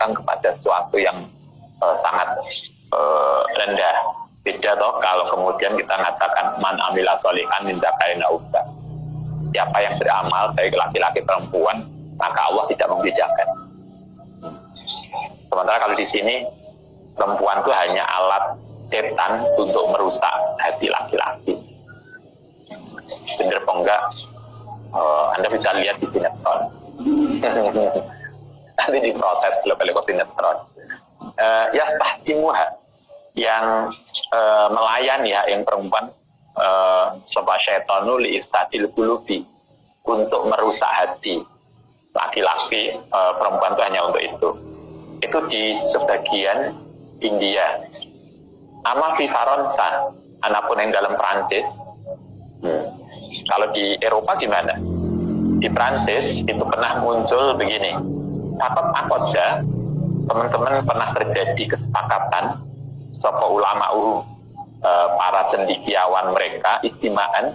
menyebutkan kepada sesuatu yang sangat rendah. Beda toh kalau kemudian kita mengatakan man amila sholihan min dzakarin aw unsa. Siapa yang beramal baik laki-laki perempuan, maka Allah tidak membedakan. Sementara kalau di sini perempuan itu hanya alat setan untuk merusak hati laki-laki. Bener apa enggak? Anda bisa lihat di sinetron. Nanti diproses kalau sinetron. Yastahtimuha, yang melayani yang perempuan, sebab syaitanu li ifsadil qulubi, untuk merusak hati laki-laki. Perempuan itu hanya untuk itu. Itu di sebagian India. Ama fi Faransa, anapun yang dalam Prancis. Kalau di Eropa gimana? Di Prancis itu pernah muncul begini. Takut akoda, teman-teman pernah terjadi kesepakatan sapa ulama para cendekiawan mereka istimaan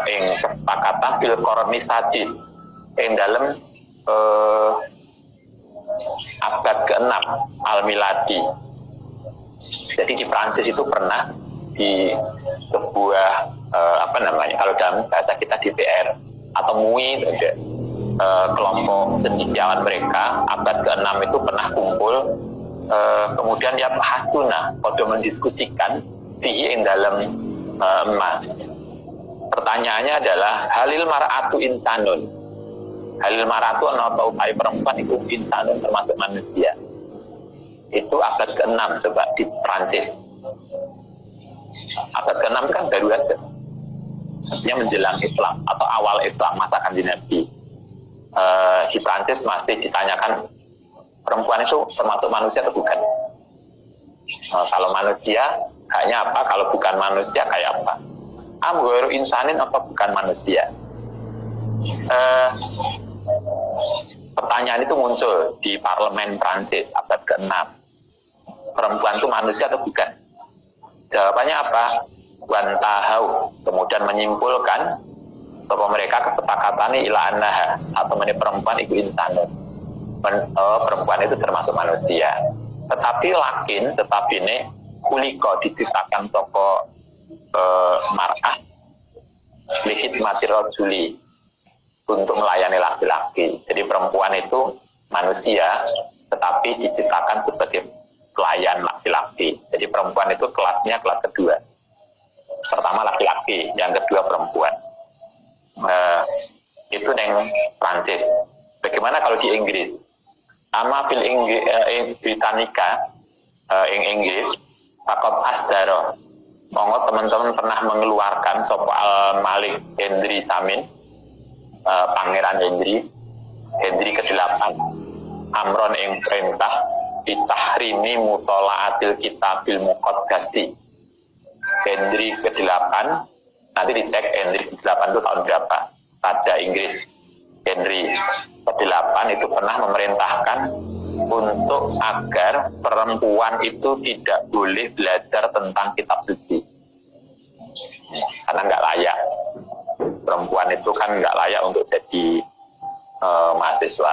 ing kesepakatan fil koroni sadis ing dalam abad ke-6 al-miladi. Jadi di Prancis itu pernah di sebuah kalau dalam bahasa kita DPR atau MUI, kelompok cendekiawan mereka abad ke-6 itu pernah kumpul, kemudian ya hasuna pada mendiskusikan fihi ing dalam emas. Pertanyaannya adalah halil mar'atu insanun. Halil mar'atu atau upai perempuan itu insanun, termasuk manusia. Itu abad ke-6 coba di Prancis. Abad ke-6 kan baru aja. Artinya menjelang Islam atau awal Islam, masa kanjeng Nabi. Di Prancis masih ditanyakan perempuan itu termasuk manusia atau bukan. Kalau manusia haknya apa, kalau bukan manusia kayak apa. Am ghairu insanin atau bukan manusia. Pertanyaan itu muncul di parlemen Prancis abad ke-6. Perempuan itu manusia atau bukan? Jawabannya apa? Wantahau, kemudian menyimpulkan bahwa mereka kesepakatannya ila annaha, atau perempuan itu insanun. Perempuan itu termasuk manusia. Tetapi ini kuliko ditisakan soko mar'ah lihit mati rojuli, untuk melayani laki-laki. Jadi perempuan itu manusia, tetapi diciptakan sebagai pelayan laki-laki. Jadi perempuan itu kelasnya kelas kedua. Pertama laki-laki, yang kedua perempuan. Itu yang Prancis. Bagaimana kalau di Inggris? Ama fil Britannica, Inggris, Pakot Asdaro. Monggo teman-teman pernah mengeluarkan soal Malik Henry Samin, Pangeran Henry ke-8, Amron ing perintah ditahrimi mutolaatil kitabil muqaddasi. Henry ke-8, nanti dicek Henry ke-8 itu tahun berapa. Raja Inggris Henry ke-8 itu pernah memerintahkan untuk agar perempuan itu tidak boleh belajar tentang kitab suci, karena nggak layak. Perempuan itu kan nggak layak untuk jadi mahasiswa,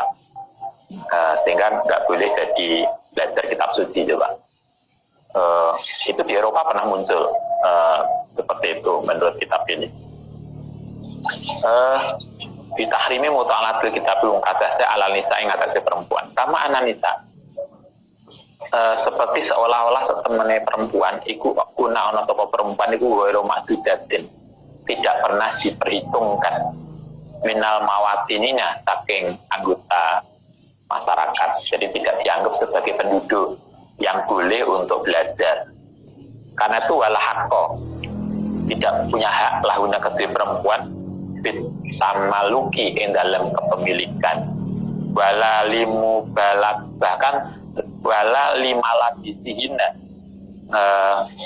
sehingga nggak boleh jadi belajar kitab suci. Coba itu di Eropa pernah muncul seperti itu menurut kitab ini. Ditahrimi muta'alatul kitabul muqaddasah alal nisa ing atase perempuan. Kama ana nisa. Seperti seolah-olah setemene perempuan iku kuna ana sapa perempuan iku ghairu ma'dudatin. Tidak pernah diperhitungkan minal mawatinina saking anggota masyarakat. Jadi tidak dianggap sebagai penduduk yang boleh untuk belajar. Karena itu wala hakko, tidak punya hak lahuna kedua perempuan tamaluki ing dalam kepemilikan, wala limu balak, bahkan wala limala bisihina,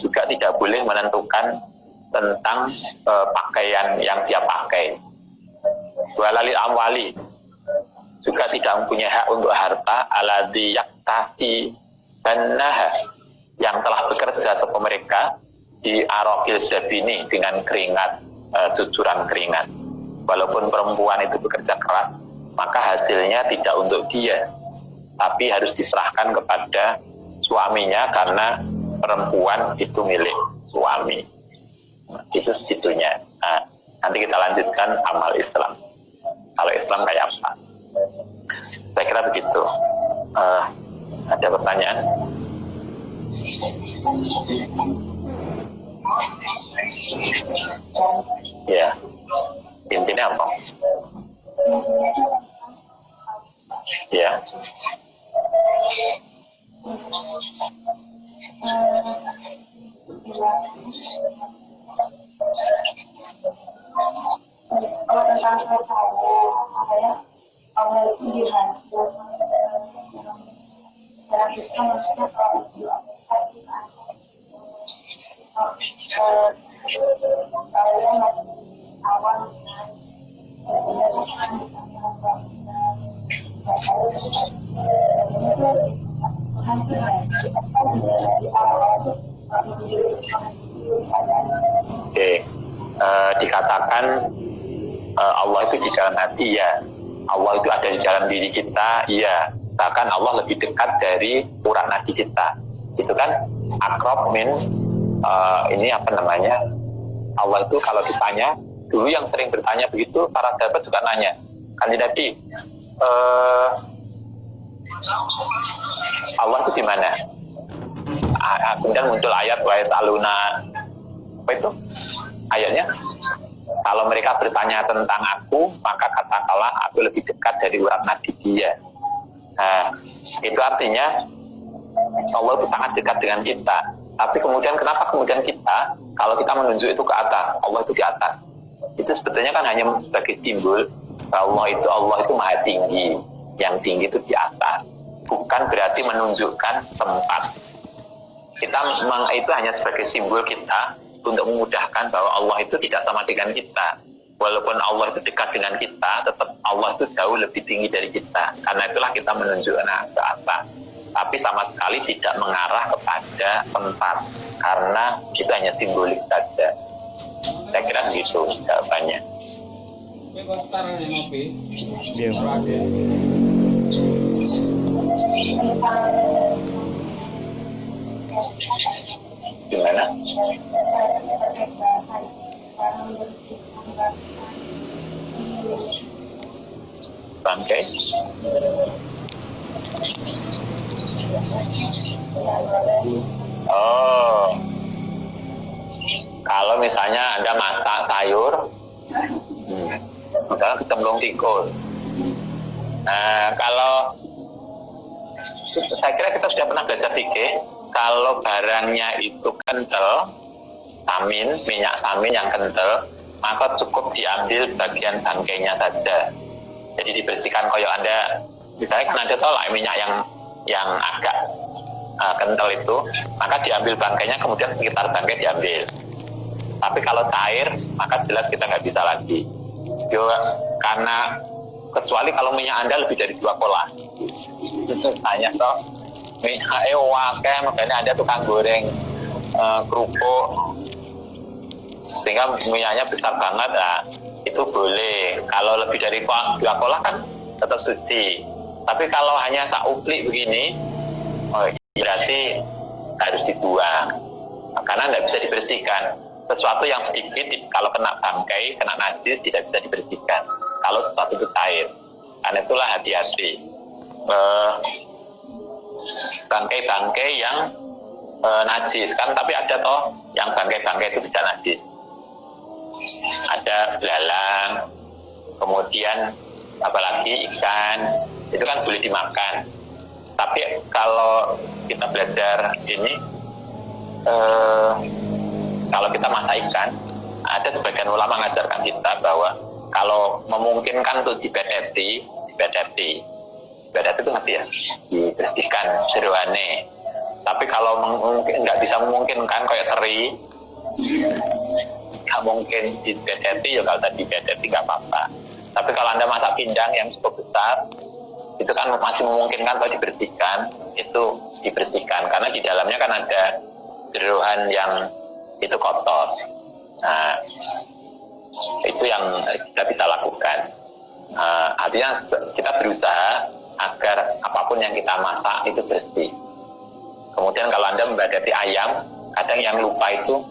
juga tidak boleh menentukan tentang pakaian yang dia pakai. Wala li amwali, juga tidak mempunyai hak untuk harta aladhi yaktasi banaha, yang telah bekerja sapa mereka di arokil zabini dengan keringat, cucuran keringat. Walaupun perempuan itu bekerja keras, maka hasilnya tidak untuk dia, tapi harus diserahkan kepada suaminya karena perempuan itu milik suami. Itu segitunya. Nah, nanti kita lanjutkan amal Islam. Kalau Islam kayak apa? Saya kira begitu. Ada pertanyaan? Ya, intinya apa? Ya. Kalau tentang apa ya, Allah itu gimana? Dalam Islam maksudnya kalau saya masih awal Oke, dikatakan Allah itu di dalam hati, ya. Allah itu ada di dalam diri kita, ya. Bahkan Allah lebih dekat dari urat nadi kita. Itu kan akrab min ini apa namanya? Allah itu kalau ditanya, dulu yang sering bertanya begitu, para sahabat juga nanya, kan jadi Allah itu di mana? Kemudian muncul ayat wa yasaluna, apa itu ayatnya? Kalau mereka bertanya tentang aku, maka katakanlah aku lebih dekat dari urat nadi dia. Nah, itu artinya Allah itu sangat dekat dengan kita. Tapi kemudian kenapa kemudian kita, kalau kita menunjuk itu ke atas, Allah itu di atas. Itu sebetulnya kan hanya sebagai simbol bahwa Allah itu maha tinggi. Yang tinggi itu di atas. Bukan berarti menunjukkan tempat. Kita memang itu hanya sebagai simbol kita untuk memudahkan bahwa Allah itu tidak sama dengan kita. Walaupun Allah itu dekat dengan kita, tetap Allah itu jauh lebih tinggi dari kita. Karena itulah kita menunjukkan ke atas. Tapi sama sekali tidak mengarah kepada tempat. Karena itu hanya simbolik saja. Saya kira begitu jawabannya. Gimana? Bangkai? Oh, kalau misalnya Anda masak sayur, misalnya kecemplung tikus. Nah, kalau saya kira kita sudah pernah belajar fikih, kalau barangnya itu kental, samin, minyak samin yang kental, maka cukup diambil bagian bangkainya saja. Jadi dibersihkan koyo Anda, misalnya kan Anda tahu lah minyak yang agak kental itu, maka diambil bangkainya, kemudian sekitar bangkai diambil. Tapi kalau cair, maka jelas kita nggak bisa lagi. Karena kecuali kalau minyak Anda lebih dari 2 kolah. Hanya toh minyak wakil, makanya Anda tukang goreng kerupuk, sehingga minyaknya besar banget, nah, itu boleh. Kalau lebih dari 2 kolah kan tetap suci. Tapi kalau hanya sauplik begini, berarti harus dibuang karena tidak bisa dibersihkan. Sesuatu yang sedikit kalau kena bangkai, kena najis, tidak bisa dibersihkan kalau sesuatu itu cair. Karena itulah hati-hati bangkai-bangkai yang najis kan, tapi ada toh yang bangkai-bangkai itu tidak najis. Ada belalang, kemudian apalagi ikan, itu kan boleh dimakan. Tapi kalau kita belajar ini, kalau kita masak ikan, ada sebagian ulama mengajarkan kita bahwa kalau memungkinkan untuk dibedeti itu ngerti ya, dibersihkan seruane. Tapi kalau nggak bisa memungkinkan kayak teri, nggak mungkin dibedeti, ya kalau tadi dibedeti nggak apa-apa. Tapi kalau Anda masak pindang yang cukup besar, itu kan masih memungkinkan kalau dibersihkan, itu dibersihkan. Karena di dalamnya kan ada jeroan yang itu kotor. Nah, itu yang kita bisa lakukan. Artinya kita berusaha agar apapun yang kita masak itu bersih. Kemudian kalau Anda membadati ayam, kadang yang lupa itu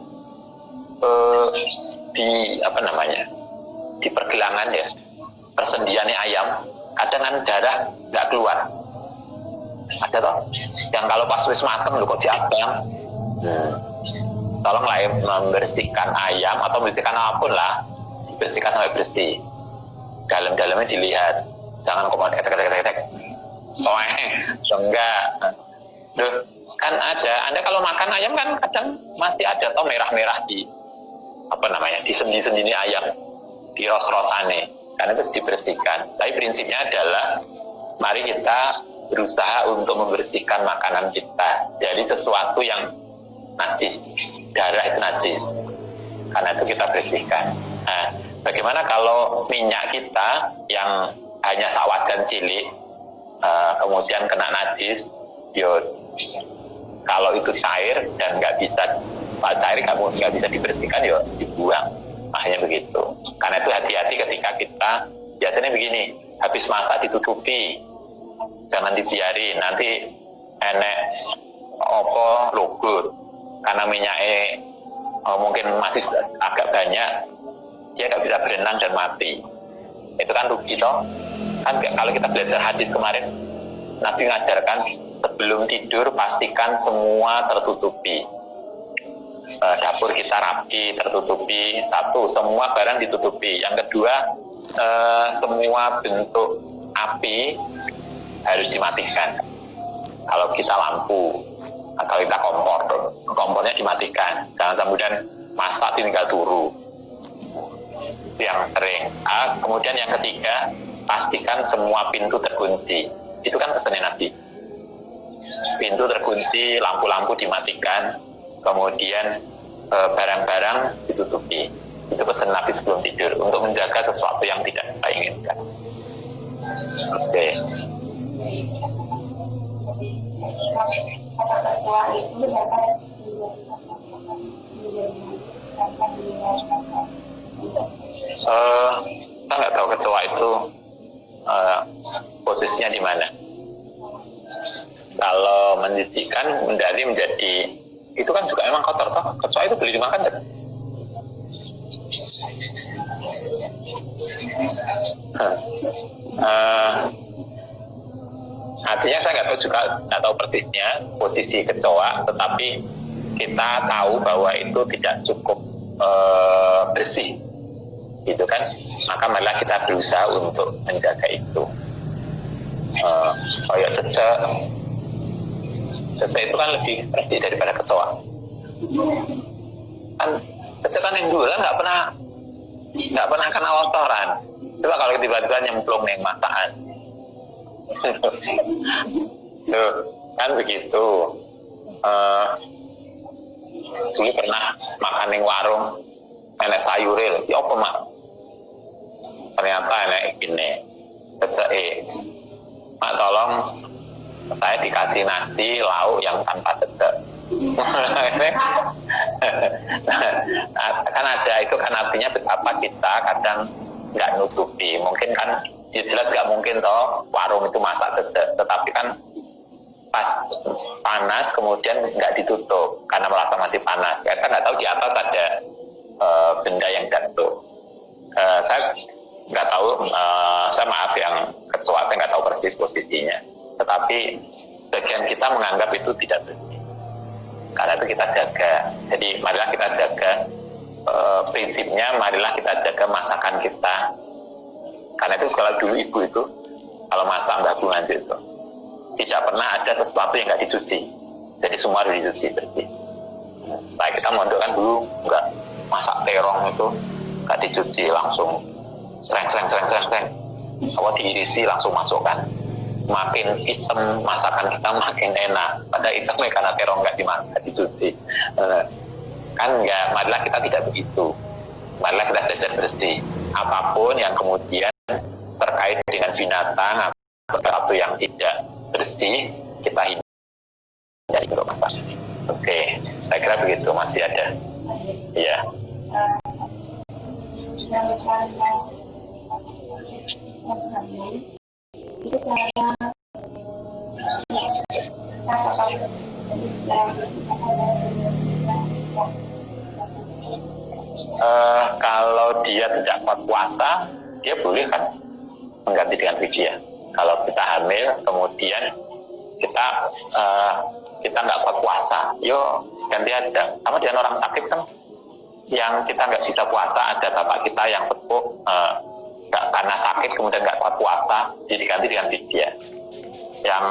di pergelangan ya, persendiannya ayam, kadang kan darah nggak keluar. Ada toh, yang kalau pas wis matem lho kok diabang. Tolonglah ya, membersihkan ayam atau membersihkan apapun lah, dibersihkan sampai bersih. Dalam-dalamnya dilihat, jangan komod ketek. Enggak. Loh, kan ada. Anda kalau makan ayam kan kadang masih ada toh merah-merah di di sendi-sendi ayam, di ros-rosane. Karena itu dibersihkan. Tapi prinsipnya adalah mari kita berusaha untuk membersihkan makanan kita dari sesuatu yang najis. Darah itu najis. Karena itu kita bersihkan. Nah, bagaimana kalau minyak kita yang hanya sawajan cilik kemudian kena najis, kalau itu cair dan nggak bisa dibersihkan, dibuang. Makanya begitu. Karena itu hati-hati ketika kita biasanya begini, habis masak ditutupi, jangan dibiarin, nanti enek logut, karena minyaknya mungkin masih agak banyak, dia nggak bisa berenang dan mati. Itu kan rugi toh. Kan kalau kita belajar hadis kemarin, Nabi mengajarkan sebelum tidur pastikan semua tertutupi. Dapur kita rapi, tertutupi. Satu, semua barang ditutupi. Yang kedua, semua bentuk api harus dimatikan. Kalau kita lampu, kalau kita kompornya dimatikan. Jangan kemudian masak tinggal turu. Itu yang sering. Kemudian yang ketiga, pastikan semua pintu terkunci. Itu kan pesannya Nabi. Pintu terkunci, lampu-lampu dimatikan, kemudian barang-barang ditutupi. Itu pesan Nabi sebelum tidur untuk menjaga sesuatu yang tidak kita inginkan. Oke. Kita nggak tahu kecoa itu posisinya di mana. Kalau menjijikkan menjadi itu kan juga memang kotor toh. Kecoa itu boleh dimakan kan? Artinya saya nggak tahu persisnya posisi kecoa, tetapi kita tahu bahwa itu tidak cukup bersih, gitu kan? Maka malah kita berusaha untuk menjaga itu. Kayak cecek itu kan lebih bersih daripada kecoa. Kan cecek kan yang dulu nggak pernah kena kotoran. Coba kalau tiba-tiba nyemplung nih masakan. Tuh, kan begitu. Dulu pernah makan di warung, enek sayuril, ya apa mak? Ternyata enek gini, mak tolong saya dikasih nasi lauk yang tanpa cecek. Kan ada itu kan artinya betapa kita kadang nggak nutupi. Mungkin kan ya jelas nggak mungkin toh warung itu masak cecek, tetapi kan pas panas kemudian nggak ditutup karena merasa masih panas. Ya kan nggak tahu di atas ada benda yang jatuh. Saya nggak tahu, saya maaf yang kecoa, saya nggak tahu persis posisinya. Tetapi sebagian kita menganggap itu tidak bersih. Karena itu kita jaga. Jadi marilah kita jaga prinsipnya, marilah kita jaga masakan kita. Karena itu kalau dulu ibu itu kalau masak Mbak Bu Nganjuk itu tidak pernah ada sesuatu yang nggak dicuci. Jadi semua harus dicuci bersih. Setelah kita mondok kan dulu nggak masak terong itu nggak dicuci, langsung sereng. Kalau diirisi langsung masukkan. Makin hitam masakan kita makin enak. Padahal hitamnya karena terong nggak dicuci. Kan nggak, marilah kita tidak begitu. Marilah kita belajar bersih. Apapun yang kemudian terkait dengan binatang atau sesuatu yang tidak bersih, kita hindari untuk masak. Oke, saya kira begitu. Masih ada? Iya. itu cara kalau dia tidak kuat puasa, dia boleh kan mengganti dengan fidyah. Kalau kita hamil, kemudian kita nggak kuat puasa, yo ganti aja. Sama dengan orang sakit kan, yang kita nggak bisa puasa, ada bapak kita yang sepuh, karena sakit kemudian nggak kuat puasa, jadi diganti dengan fidyah. Yang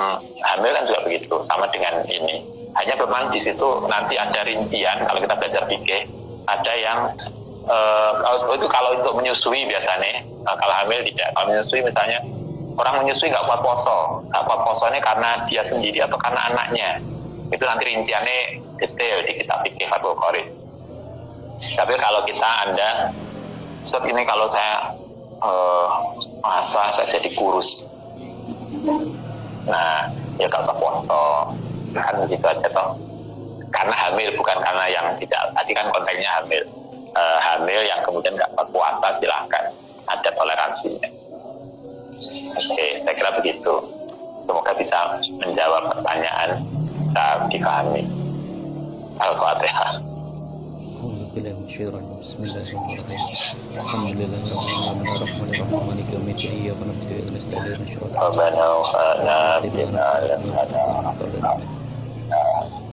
hamil kan juga begitu, sama dengan ini. Hanya memang di situ nanti ada rincian, kalau kita belajar fikih, ada yang kalau untuk menyusui biasanya, kalau hamil tidak. Kalau menyusui misalnya, orang menyusui nggak kuat posonya karena dia sendiri atau karena anaknya. Itu nanti rinciannya detail di kitab fikih Fathul Qorib. Tapi kalau Anda, Ustaz ini kalau saya masa saya jadi kurus, nah ya nggak usah poso, kan begitu aja toh. Karena hamil, bukan karena yang tidak. Tadi kan konteksnya hamil. Hamil yang kemudian nggak puasa, silahkan, ada toleransinya. Oke, saya kira begitu. Semoga bisa menjawab pertanyaan, bisa dipahami. Al-Fatihah. Bismillahirrahmanirrahim. Alhamdulillahirrahmanirrahim. Maliki yaumiddin. Iyyaka na'budu wa iyyaka nasta'in. Rabbana wa fa'na bina